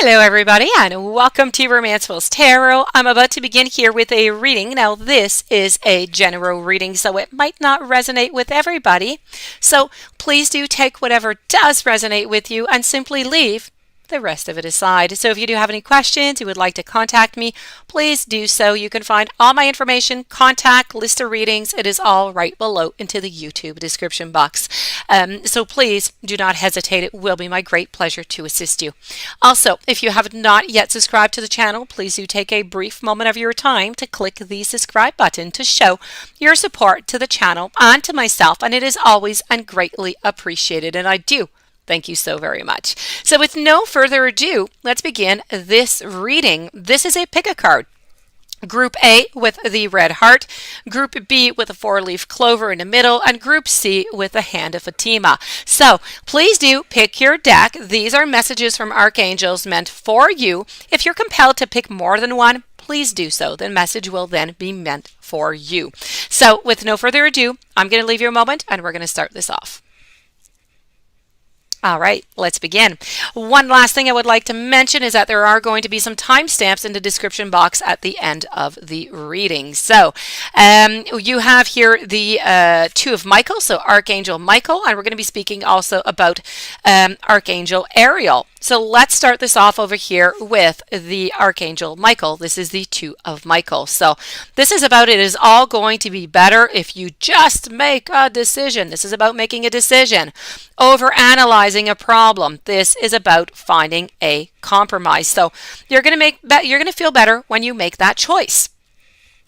Hello everybody and welcome to Romanceful's Tarot. I'm about to begin here with a reading. Now this is a general reading, so it might not resonate with everybody. So please do take whatever does resonate with you and simply leave the rest of it aside. So if you do have any questions, you would like to contact me, please do so. You can find all my information, contact, list of readings. It is all right below into the YouTube description box. So please do not hesitate. It will be my great pleasure to assist you. Also, if you have not yet subscribed to the channel, please do take a brief moment of your time to click the subscribe button to show your support to the channel and to myself. And it is always and greatly appreciated. And I do thank you so very much. So with no further ado, let's begin this reading. This is a pick a card. Group A with the red heart, Group B with a four-leaf clover in the middle, and Group C with the hand of Fatima. So please do pick your deck. These are messages from archangels meant for you. If you're compelled to pick more than one, please do so. The message will then be meant for you. So with no further ado, I'm going to leave you a moment and we're going to start this off. All right, let's begin. One last thing I would like to mention is that there are going to be some timestamps in the description box at the end of the reading. So you have here the Two of Michael, so Archangel Michael, and we're going to be speaking also about Archangel Ariel. So let's start this off over here with the Archangel Michael. This is the Two of Michael. So this is about it is all going to be better if you just make a decision. This is about making a decision. Overanalyzing a problem. This is about finding a compromise. So you're going to feel better when you make that choice.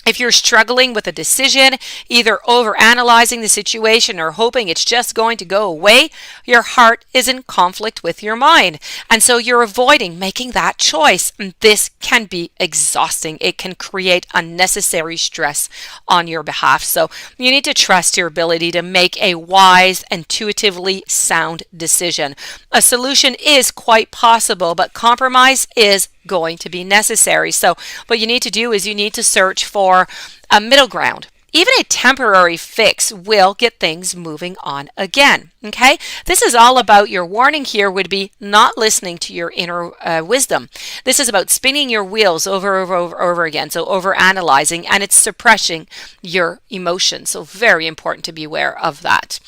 If you're struggling with a decision, either overanalyzing the situation or hoping it's just going to go away, your heart is in conflict with your mind. And so you're avoiding making that choice. And this can be exhausting. It can create unnecessary stress on your behalf. So you need to trust your ability to make a wise, intuitively sound decision. A solution is quite possible, but compromise is going to be necessary. So what you need to do is you need to search for a middle ground. Even a temporary fix will get things moving on again. Okay, this is all about your warning here would be not listening to your inner wisdom. This is about spinning your wheels over again. So over analyzing, and it's suppressing your emotions. So very important to be aware of that.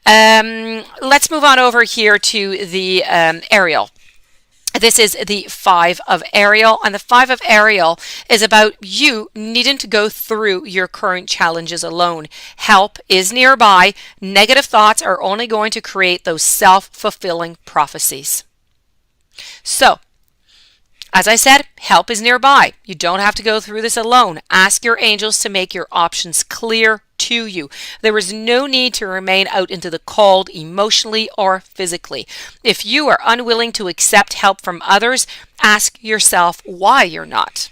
Let's move on over here to the Ariel. This is the Five of Ariel, and the Five of Ariel is about you needing to go through your current challenges alone. Help is nearby. Negative thoughts are only going to create those self-fulfilling prophecies. So, as I said, help is nearby. You don't have to go through this alone. Ask your angels to make your options clear to you. There is no need to remain out into the cold emotionally or physically. If you are unwilling to accept help from others, ask yourself why you're not.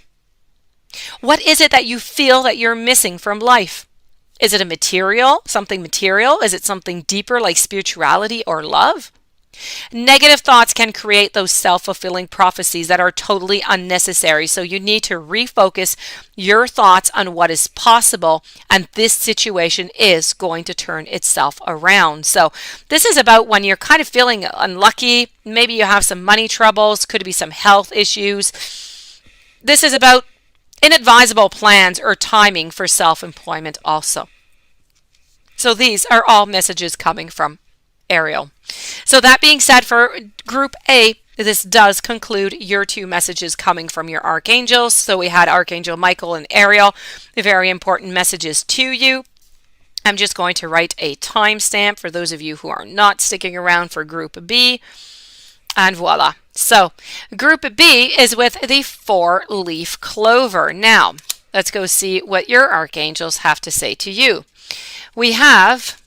What is it that you feel that you're missing from life? Is it something material? Is it something deeper like spirituality or love? Negative thoughts can create those self-fulfilling prophecies that are totally unnecessary. So you need to refocus your thoughts on what is possible, and this situation is going to turn itself around. So this is about when you're kind of feeling unlucky. Maybe you have some money troubles, could be some health issues. This is about inadvisable plans or timing for self-employment also. So these are all messages coming from Ariel. So that being said, for Group A, this does conclude your two messages coming from your archangels. So we had Archangel Michael and Ariel, very important messages to you. I'm just going to write a timestamp for those of you who are not sticking around for Group B. And voila. So Group B is with the four-leaf clover. Now, let's go see what your archangels have to say to you. We have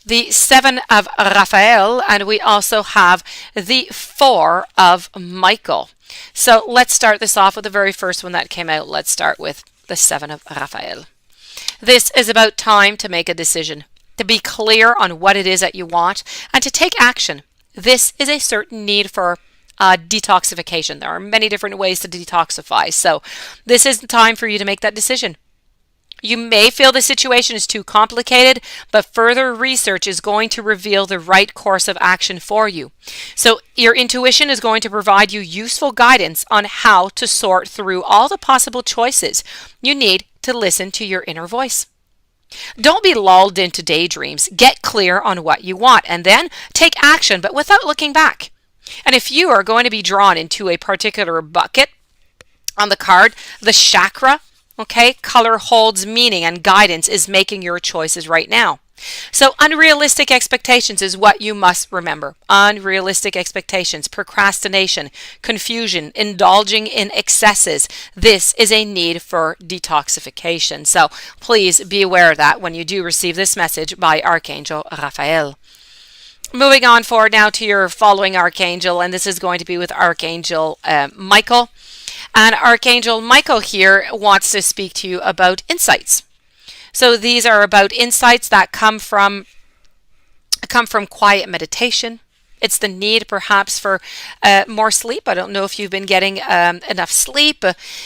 the Seven of Raphael, and we also have the Four of Michael. So let's start this off with the very first one that came out. Let's start with the Seven of Raphael. This is about time to make a decision, to be clear on what it is that you want, and to take action. This is a certain need for detoxification. There are many different ways to detoxify. So this is the time for you to make that decision. You may feel the situation is too complicated, but further research is going to reveal the right course of action for you. So your intuition is going to provide you useful guidance on how to sort through all the possible choices you need to listen to your inner voice. Don't be lulled into daydreams. Get clear on what you want and then take action, but without looking back. And if you are going to be drawn into a particular bucket on the card, the chakra, okay, color holds meaning and guidance is making your choices right now. So unrealistic expectations is what you must remember. Unrealistic expectations, procrastination, confusion, indulging in excesses. This is a need for detoxification. So please be aware of that when you do receive this message by Archangel Raphael. Moving on forward now to your following archangel, and this is going to be with Archangel Michael. And Archangel Michael here wants to speak to you about insights. So these are about insights that come from quiet meditation. It's the need perhaps for more sleep. I don't know if you've been getting enough sleep.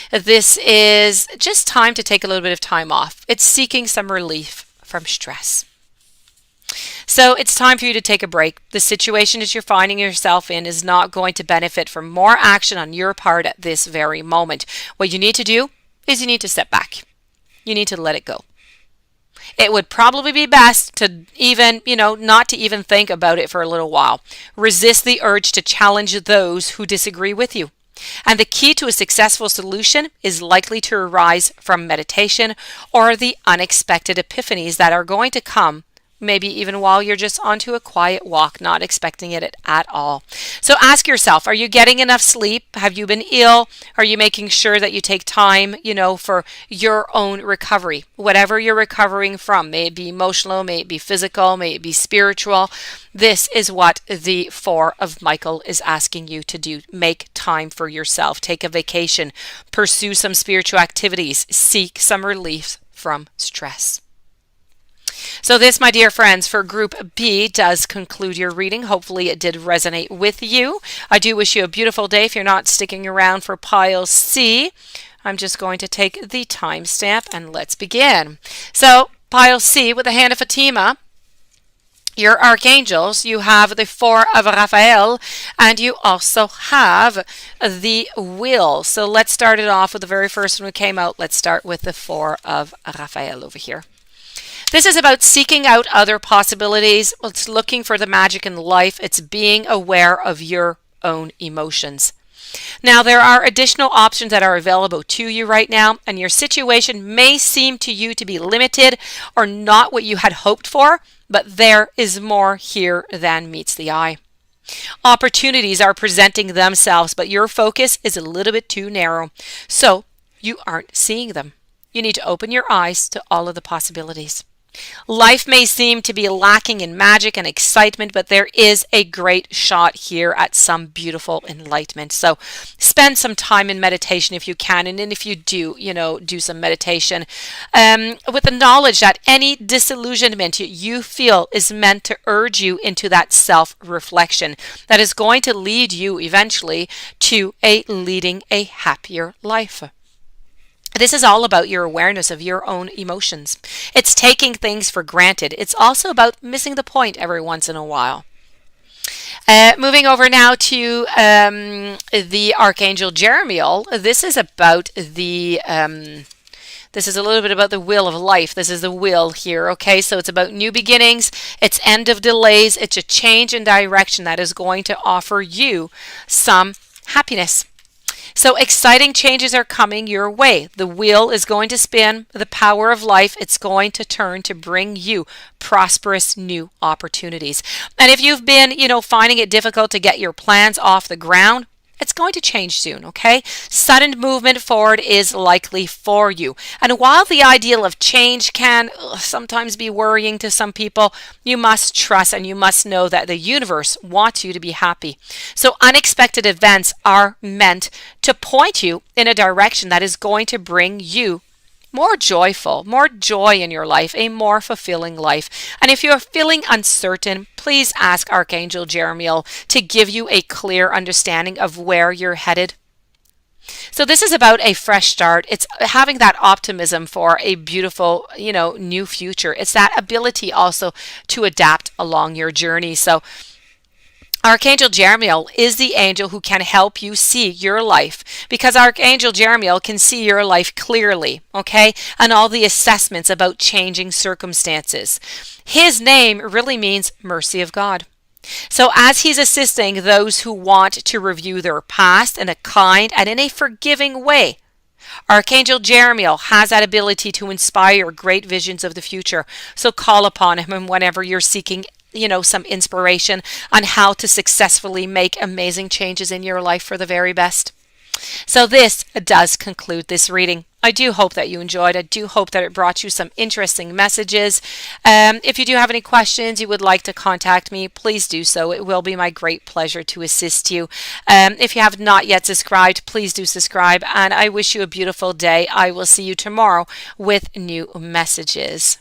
This is just time to take a little bit of time off. It's seeking some relief from stress. So it's time for you to take a break. The situation that you're finding yourself in is not going to benefit from more action on your part at this very moment. What you need to do is you need to step back. You need to let it go. It would probably be best to even, not to even think about it for a little while. Resist the urge to challenge those who disagree with you. And the key to a successful solution is likely to arise from meditation or the unexpected epiphanies that are going to come, maybe even while you're just onto a quiet walk, not expecting it at all. So ask yourself, are you getting enough sleep? Have you been ill? Are you making sure that you take time, for your own recovery? Whatever you're recovering from, may it be emotional, may it be physical, may it be spiritual. This is what the Four of Michael is asking you to do. Make time for yourself. Take a vacation. Pursue some spiritual activities. Seek some relief from stress. So this, my dear friends, for Group B does conclude your reading. Hopefully it did resonate with you. I do wish you a beautiful day. If you're not sticking around for Pile C, I'm just going to take the timestamp and let's begin. So Pile C with the Hand of Fatima, your archangels, you have the Four of Raphael, and you also have the Wheel. So let's start it off with the very first one who came out. Let's start with the Four of Raphael over here. This is about seeking out other possibilities. It's looking for the magic in life. It's being aware of your own emotions. Now, there are additional options that are available to you right now, and your situation may seem to you to be limited or not what you had hoped for, but there is more here than meets the eye. Opportunities are presenting themselves, but your focus is a little bit too narrow, so you aren't seeing them. You need to open your eyes to all of the possibilities. Life may seem to be lacking in magic and excitement, but there is a great shot here at some beautiful enlightenment. So spend some time in meditation if you can, and if you do, do some meditation with the knowledge that any disillusionment you feel is meant to urge you into that self-reflection that is going to lead you eventually to leading a happier life. This is all about your awareness of your own emotions. It's taking things for granted. It's also about missing the point every once in a while. Moving over now to the Archangel Jeremiel. This is about the this is a little bit about the wheel of life. This is the wheel here, okay? So it's about new beginnings. It's end of delays. It's a change in direction that is going to offer you some happiness. So exciting changes are coming your way. The wheel is going to spin. The power of life, it's going to turn to bring you prosperous new opportunities. And if you've been, finding it difficult to get your plans off the ground, it's going to change soon, okay? Sudden movement forward is likely for you. And while the ideal of change can sometimes be worrying to some people, you must trust and you must know that the universe wants you to be happy. So unexpected events are meant to point you in a direction that is going to bring you more joy in your life, a more fulfilling life. And if you're feeling uncertain, please ask Archangel Jeremiel to give you a clear understanding of where you're headed. So this is about a fresh start. It's having that optimism for a beautiful, new future. It's that ability also to adapt along your journey. So Archangel Jeremiel is the angel who can help you see your life, because Archangel Jeremiel can see your life clearly, okay, and all the assessments about changing circumstances. His name really means mercy of God. So as he's assisting those who want to review their past in a kind and in a forgiving way, Archangel Jeremiel has that ability to inspire great visions of the future. So call upon him whenever you're seeking some inspiration on how to successfully make amazing changes in your life for the very best. So this does conclude this reading. I do hope that you enjoyed. I do hope that it brought you some interesting messages. If you do have any questions, you would like to contact me, please do so. It will be my great pleasure to assist you. If you have not yet subscribed, please do subscribe, and I wish you a beautiful day. I will see you tomorrow with new messages.